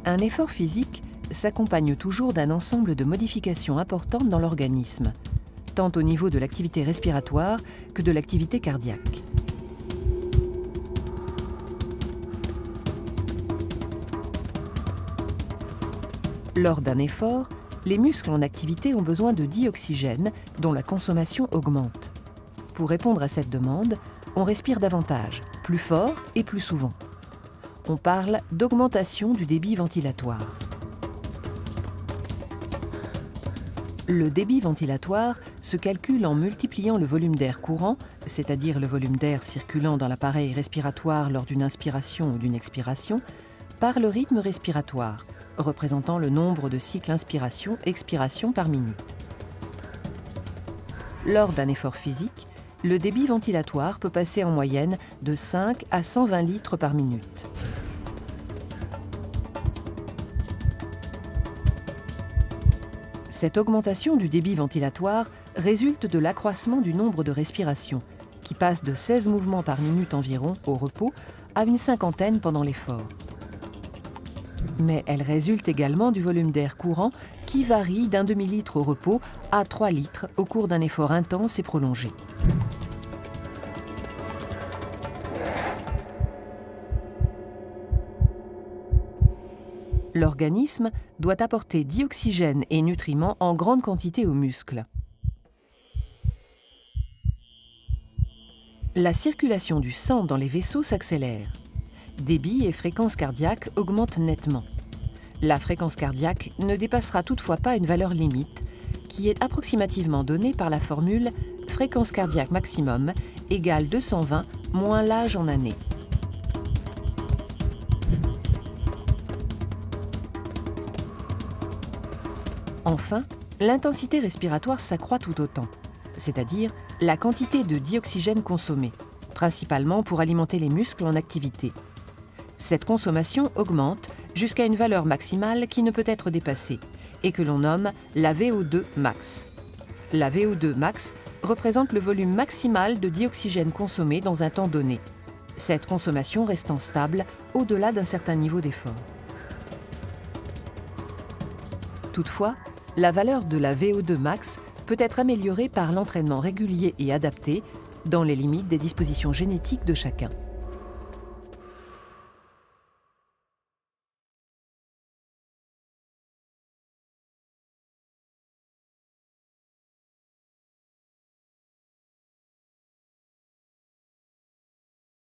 Un effort physique s'accompagne toujours d'un ensemble de modifications importantes dans l'organisme, tant au niveau de l'activité respiratoire que de l'activité cardiaque. Lors d'un effort, les muscles en activité ont besoin de dioxygène dont la consommation augmente. Pour répondre à cette demande, on respire davantage, plus fort et plus souvent. On parle d'augmentation du débit ventilatoire. Le débit ventilatoire se calcule en multipliant le volume d'air courant, c'est-à-dire le volume d'air circulant dans l'appareil respiratoire lors d'une inspiration ou d'une expiration, par le rythme respiratoire, représentant le nombre de cycles inspiration-expiration par minute. Lors d'un effort physique, le débit ventilatoire peut passer en moyenne de 5 à 120 litres par minute. Cette augmentation du débit ventilatoire résulte de l'accroissement du nombre de respirations, qui passe de 16 mouvements par minute environ au repos à une cinquantaine pendant l'effort. Mais elle résulte également du volume d'air courant qui varie d'un demi-litre au repos à 3 litres au cours d'un effort intense et prolongé. L'organisme doit apporter dioxygène et nutriments en grande quantité aux muscles. La circulation du sang dans les vaisseaux s'accélère. Débit et fréquence cardiaque augmentent nettement. La fréquence cardiaque ne dépassera toutefois pas une valeur limite, qui est approximativement donnée par la formule fréquence cardiaque maximum égale 220 moins l'âge en années. Enfin, l'intensité respiratoire s'accroît tout autant, c'est-à-dire la quantité de dioxygène consommée, principalement pour alimenter les muscles en activité. Cette consommation augmente jusqu'à une valeur maximale qui ne peut être dépassée et que l'on nomme la VO2 max. La VO2 max représente le volume maximal de dioxygène consommé dans un temps donné, cette consommation restant stable au-delà d'un certain niveau d'effort. Toutefois, la valeur de la VO2 max peut être améliorée par l'entraînement régulier et adapté dans les limites des dispositions génétiques de chacun.